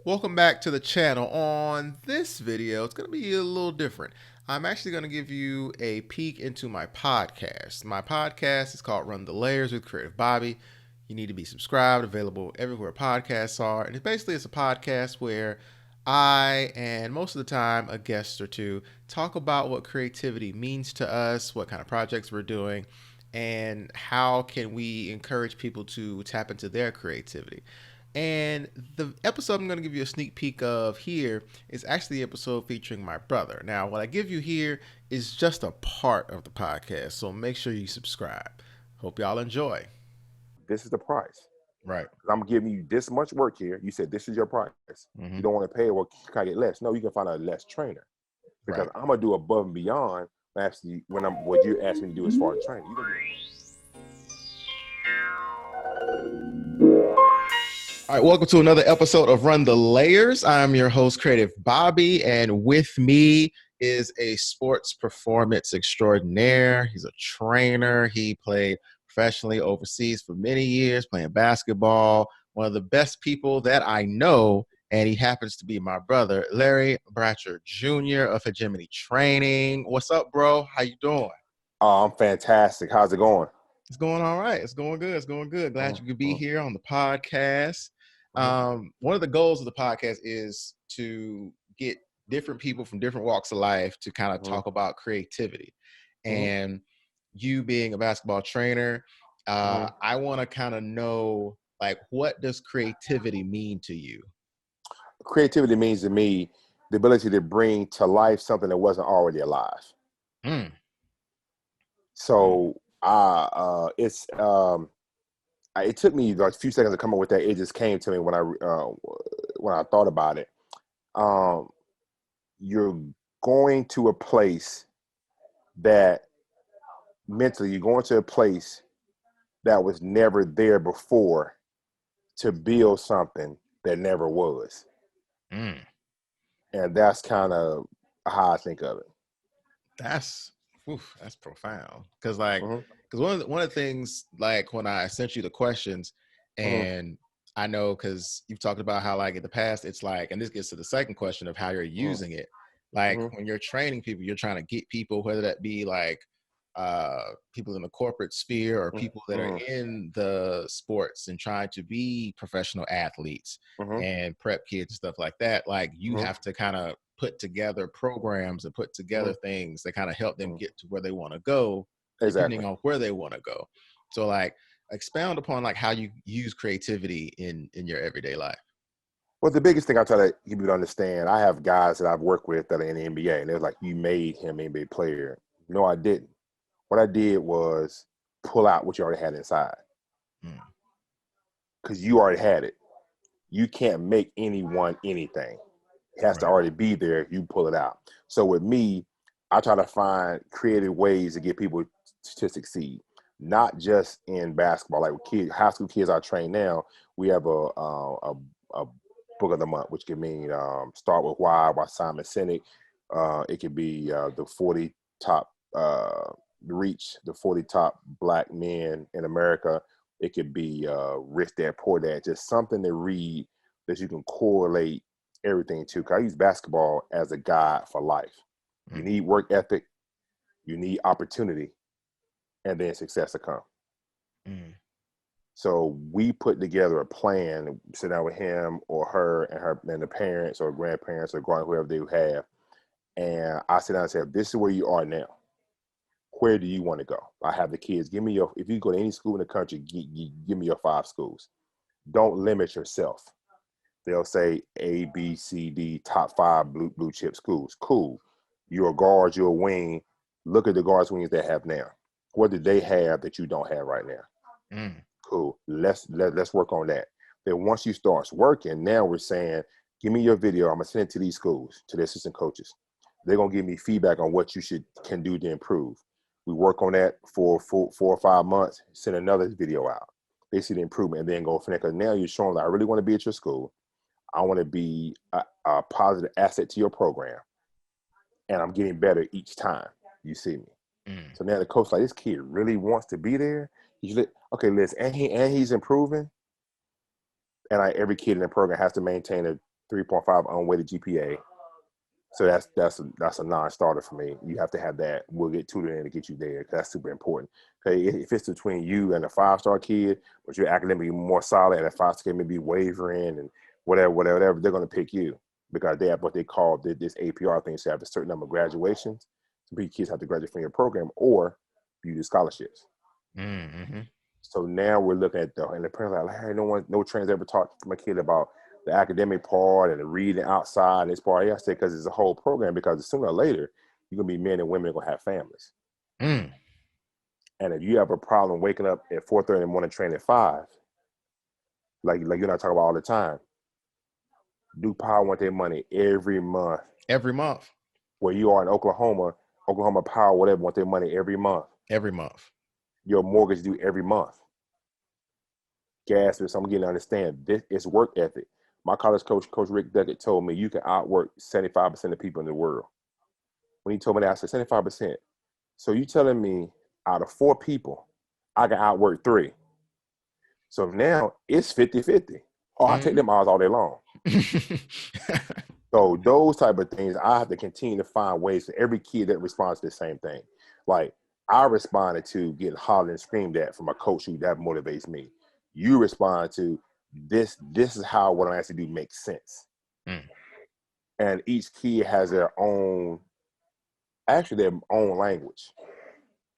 Welcome back to the channel. On this video, it's going to be a little different. I'm actually going to give you a peek into my podcast. My podcast is called Run the Layers with Creative Bobby. You need to be subscribed, available everywhere podcasts are. And it's a podcast where I, and most of the time a guest or two, talk about what creativity means to us, what kind of projects we're doing, and how can we encourage people to tap into their creativity. And the episode I'm going to give you a sneak peek of here is actually the episode featuring my brother. Now, what I give you here is just a part of the podcast, so make sure you subscribe. Hope y'all enjoy. This is the price. Right. I'm giving you this much work here. You said this is your price. Mm-hmm. You don't want to pay, well, can I get less? No, you can find a less trainer. Because Right. I'm gonna do above and beyond actually what you asked me to do as far as training. You All right, welcome to another episode of Run the Layers. I'm your host, Creative Bobby, and with me is a sports performance extraordinaire. He's a trainer. He played professionally overseas for many years, playing basketball. One of the best people that I know, and he happens to be my brother, Larry Bratcher Jr. of Hegemony Training. What's up, bro? How you doing? I'm fantastic. How's it going? It's going all right. It's going good. It's going good. Glad you could be here on the podcast. One of the goals of the podcast is to get different people from different walks of life to kind of talk about creativity. And you being a basketball trainer, I want to kind of know, like, what does creativity mean to you? Creativity means to me the ability to bring to life something that wasn't already alive. So it took me like a few seconds to come up with that. It just came to me when I thought about it. You're going to a place that mentally you're going to a place that was never there before to build something that never was. And that's kind of how I think of it. That's profound. Because one of the things, like, when I sent you the questions, and I know because you've talked about how, like, in the past, it's like, and this gets to the second question of how you're using it. Like, when you're training people, you're trying to get people, whether that be like people in the corporate sphere or people that are in the sports and trying to be professional athletes and prep kids and stuff like that. Like, you have to kind of put together programs and put together things that kind of help them get to where they want to go, depending on where they want to go. So, like, expound upon, like, how you use creativity in your everyday life. Well, the biggest thing I try to get people to understand, I have guys that I've worked with that are in the NBA, and they're like, you made him an NBA player. No, I didn't. What I did was pull out what you already had inside. Because you already had it. You can't make anyone anything. It has to already be there. You pull it out. So with me, I try to find creative ways to get people to succeed, not just in basketball. Like with kids, high school kids I train now, we have a book of the month, which can mean Start With Why by Simon Sinek. It could be the 40 top reach, the 40 top Black men in America. It could be Rich Dad, Poor Dad, just something to read that you can correlate everything to. Because I use basketball as a guide for life. You need work ethic, you need opportunity, and then success will come. So we put together a plan, sit down with him or her and the parents or grandparents or whoever they have. And I sit down and say, this is where you are now. Where do you want to go? I have the kids, if you go to any school in the country, give me your 5 schools. Don't limit yourself. They'll say A, B, C, D, top 5 blue chip schools. Cool. You're a guard, you're a wing. Look at the guards wings they have now. What do they have that you don't have right now? Cool. Let's work on that. Then once you start working, now we're saying, give me your video. I'm gonna send it to these schools, to the assistant coaches. They're gonna give me feedback on what you can do to improve. We work on that for 4 or 5 months, send another video out. They see the improvement and then go from there. Because now you're showing that I really want to be at your school. I want to be a positive asset to your program. And I'm getting better each time you see me. So now the coach like, this kid really wants to be there. He's like, and he's improving. And every kid in the program has to maintain 3.5 unweighted GPA. So that's a non-starter for me. You have to have that. We'll get tutored in to get you there, because that's super important. Okay, if it's between you and a 5-star kid, but you're academically more solid, and a 5-star kid may be wavering and whatever, they're going to pick you, because they have what they call this APR thing. So you have a certain number of graduations. So kids have to graduate from your program, or you do scholarships. Mm-hmm. So now we're looking at and the parents are like, hey, no trainers ever talked to my kid about the academic part and the reading outside and this part. Yeah, I said, because it's a whole program, because sooner or later, you're going to be men and women going to have families. Mm. And if you have a problem waking up at 4:30 in the morning, training at 5, like you're not talking about all the time, do Power want their money every month. Every month. Where you are in Oklahoma Power, whatever, want their money every month. Every month. Your mortgage due every month. Gas is, I'm getting to understand, this is work ethic. My college coach, Coach Rick Duckett, told me you can outwork 75% of people in the world. When he told me that, I said 75%. So you telling me out of 4 people, I can outwork 3. So now it's 50-50. Oh, I take them odds all day long. So those type of things, I have to continue to find ways for every kid that responds to the same thing. Like, I responded to getting hollered and screamed at from a coach that motivates me. You respond to this is how what I actually do makes sense. Mm. And each kid has their own language.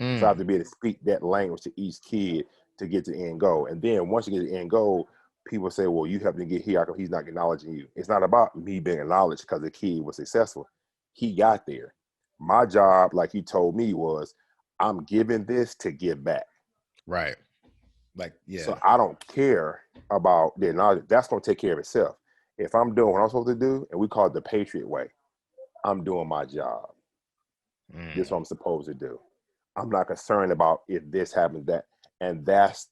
Mm. So I have to be able to speak that language to each kid to get to the end goal. And then once you get to the end goal, people say, well, you have to get here. He's not acknowledging you. It's not about me being acknowledged because the kid was successful. He got there. My job, like he told me, was I'm giving this to give back. Right. Like, yeah. So I don't care about the knowledge. That's going to take care of itself. If I'm doing what I'm supposed to do, and we call it the Patriot way, I'm doing my job. This is what I'm supposed to do. I'm not concerned about if this happens, that. And that's,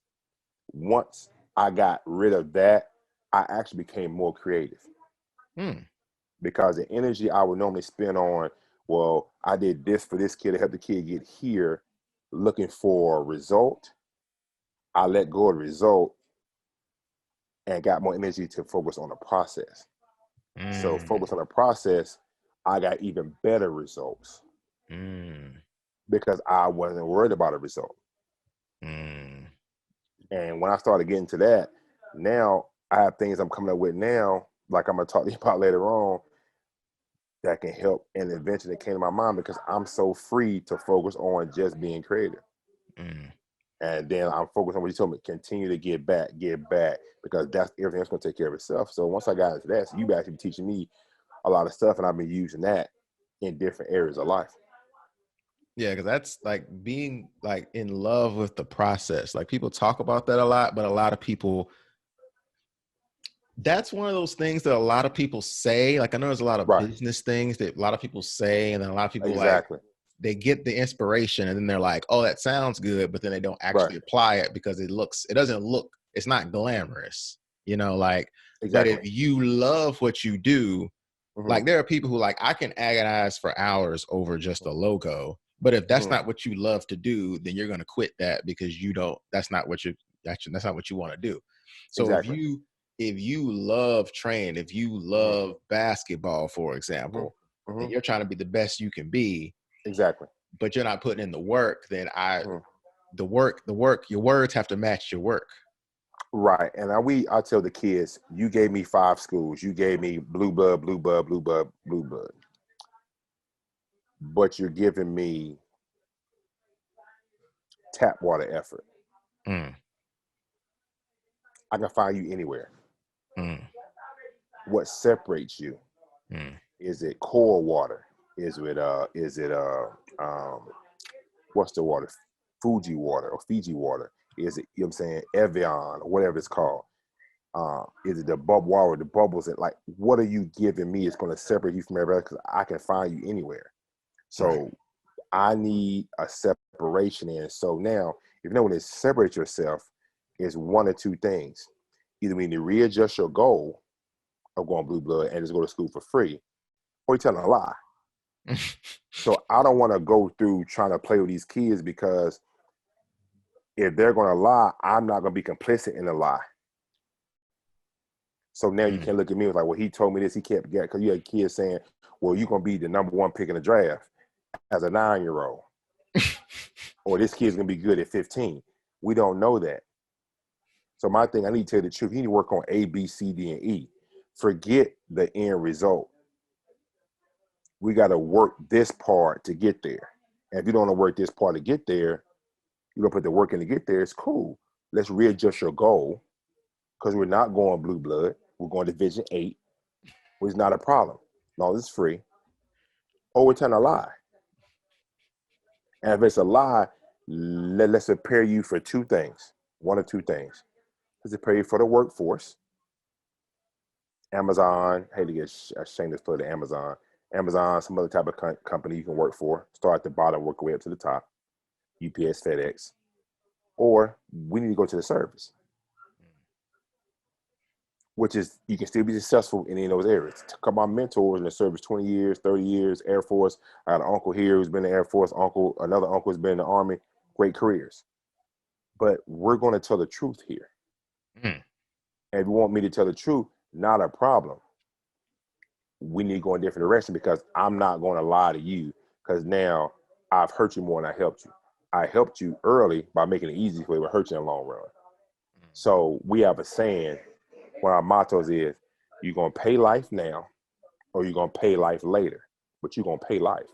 once I got rid of that, I actually became more creative. Because the energy I would normally spend on, well, I did this for this kid to help the kid get here, looking for a result, I let go of the result and got more energy to focus on the process. So focus on the process, I got even better results because I wasn't worried about a result. And when I started getting to that, now I have things I'm coming up with now, like I'm going to talk to you about later on, that can help an invention that came to my mind, because I'm so free to focus on just being creative. And then I'm focused on what you told me, continue to give back, because that's everything that's going to take care of itself. So once I got into that, so you actually been teaching me a lot of stuff, and I've been using that in different areas of life. Yeah, because that's like being like in love with the process. Like, people talk about that a lot, but a lot of people, that's one of those things that a lot of people say. Like, I know there's a lot of business things that a lot of people say, and then a lot of people like, they get the inspiration and then they're like, oh, that sounds good, but then they don't actually apply it because it's not glamorous, like, but if you love what you do, like, there are people who, like, I can agonize for hours over just a logo, but if that's not what you love to do, then you're going to quit that because that's not what you want to do. So if you love training, if you love basketball, for example, and you're trying to be the best you can be, but you're not putting in the work, then your words have to match your work. Right. And I tell the kids, you gave me 5 schools. You gave me blue blood. But you're giving me tap water effort. I can find you anywhere. What separates you? Is it core water? Is it what's the water? Fuji water or Fiji water? Is it, you know what I'm saying, Evian or whatever it's called? Is it the water, the bubbles? That, like, what are you giving me? It's going to separate you from everybody, because I can find you anywhere. So I need a separation in. So now, if you know when to separate yourself, is one or two things. Either we need to readjust your goal of going blue blood and just go to school for free, or you're telling a lie. So I don't want to go through trying to play with these kids, because if they're going to lie, I'm not going to be complicit in the lie. So now you can't look at me like, well, he told me this, he kept getting, because you had kids saying, well, you're going to be the number one pick in the draft as a 9-year-old. Or this kid's going to be good at 15. We don't know that. So my thing, I need to tell you the truth. You need to work on A, B, C, D, and E. Forget the end result. We got to work this part to get there. And if you don't want to work this part to get there, you don't put the work in to get there, it's cool. Let's readjust your goal, because we're not going blue blood. We're going Division 8, which is not a problem. No, it's free. Or we're telling a lie. And if it's a lie, let's prepare you for two things. One or two things. Let's prepare you for the workforce. Amazon, hate to get shameless plug to Amazon. Amazon, some other type of company you can work for. Start at the bottom, work your way up to the top. UPS, FedEx. Or we need to go to the service, which is, you can still be successful in any of those areas. Come my mentors in the service, 20 years, 30 years, Air Force. I got an uncle here who's been in the Air Force, another uncle who's been in the Army, great careers. But we're going to tell the truth here. And if you want me to tell the truth, not a problem. We need to go in a different direction, because I'm not going to lie to you, because now I've hurt you more than I helped you. I helped you early by making it easy for you, but hurt you in the long run. So we have a saying, one of our mottos is, you're going to pay life now or you're going to pay life later, but you're going to pay life.